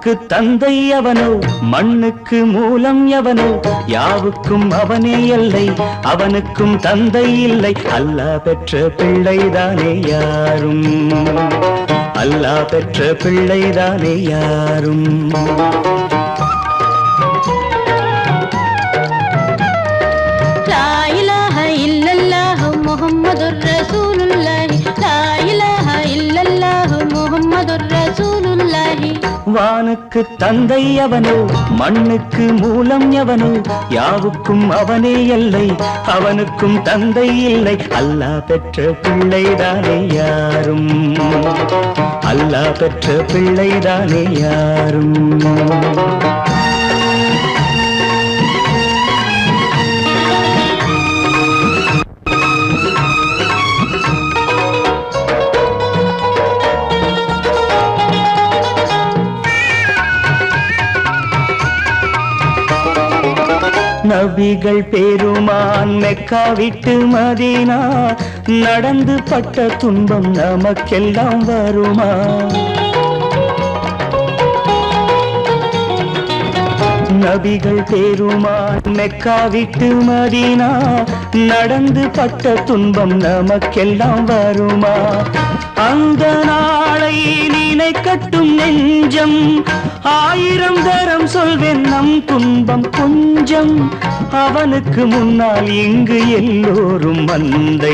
வானுக்கு தந்தை அவனோ மண்ணுக்கு மூலம் எவனோ யாவுக்கும் அவனே எல்லை அவனுக்கும் தந்தை இல்லை அல்லாஹ் பெற்ற பிள்ளைதானே யாரும் அல்லாஹ் பெற்ற பிள்ளைதானே யாரும் லா இலாஹ இல்லல்லாஹு முஹம்மதுர் ரசூலுல்லாஹி லா இலாஹ இல்லல்லாஹு முஹம்மதுர் ரசூலுல்லாஹி வானுக்கு தந்தை அவனோ மண்ணுக்கு மூலம் எவனோ யாவுக்கும் அவனே எல்லை அவனுக்கும் தந்தை இல்லை அல்லாஹ் பெற்ற பிள்ளைதானே யாரும் அல்லாஹ் பெற்ற பிள்ளைதானே யாரும் நபிகள் பெருமான் மெக்கா விட்டு மதீனா நடந்து பட்ட துன்பம் நமக்கெல்லாம் வருமா நபிகள் பெருமான் மெக்கா விட்டு மதீனா நடந்து பட்ட துன்பம் நமக்கெல்லாம் வருமா அந்த நாளை நினைக்கட்டும் நெஞ்சம் ஆயிரம் தரம் சொல்வேன் நம் துன்பம் கொஞ்சம் அவனுக்கு முன்னால் இங்கு எல்லோரும் மந்தை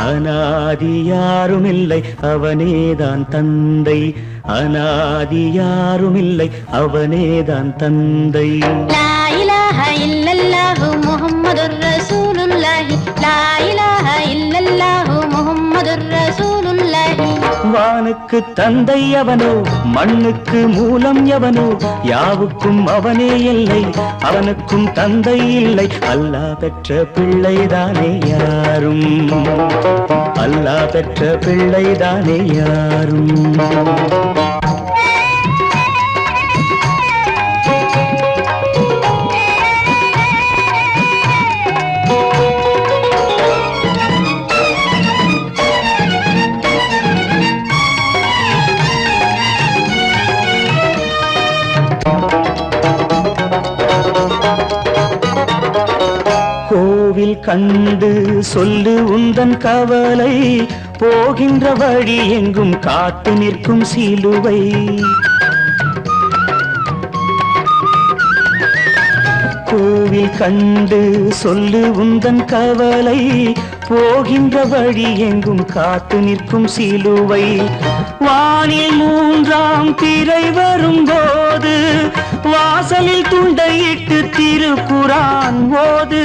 அநாதி யாரும் இல்லை அவனேதான் தந்தை அநாதி யாரும் இல்லை அவனேதான் தந்தை லா இலாஹ இல்லல்லாஹு முஹம்மதுர் ரசூலுல்லாஹி லா இலாஹ இல்லல்லாஹு முஹம்மதுர் ரசூலுல்லாஹி வானுக்கு தந்தை அவனோ மண்ணுக்கு மூலம் எவனோ யாவுக்கும் அவனே இல்லை அவனுக்கும் தந்தை இல்லை அல்லாஹ் பெற்ற பிள்ளைதானே யாரும் அல்லாஹ் பெற்ற பிள்ளைதானே யாரும் கோவில் கண்டு சொல்லு உந்தன் கவலை போகின்ற வழி எங்கும் காத்து நிற்கும் சிலுவை கோவில் கண்டு சொல்லு உந்தன் கவலை போகின்ற வழி எங்கும் காத்து நிற்கும் சிலுவை வானில் மூன்றாம் பிறை வரும்போது வாசலில் துண்டையிட்டு திருக்குரான் ஓது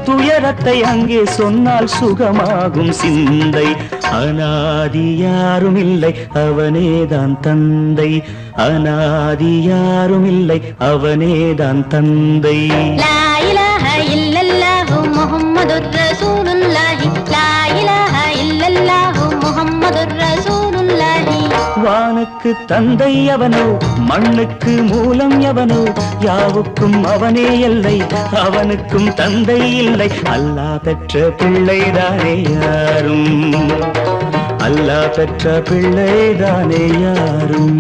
துயரத்தை அங்கே சொன்னால் சுகமாகும் சிந்தை அநாதி யாரும் இல்லை அவனேதான் தந்தை அநாதி யாரும் இல்லை அவனேதான் தந்தை லா இலாஹ இல்லல்லாஹு முஹம்மதுர் ரசூலுல்லாஹி லா இலாஹ இல்லல்லாஹு முஹம்மதுர் ரசூலுல்லாஹி வானுக்கு தந்தை அவனோ மண்ணுக்கு மூலம் எவனோ யாவுக்கும் அவனே எல்லை அவனுக்கும் தந்தை இல்லை அல்லாஹ் பெற்ற பிள்ளைதானே யாரும் அல்லாஹ் பெற்ற பிள்ளைதானே யாரும்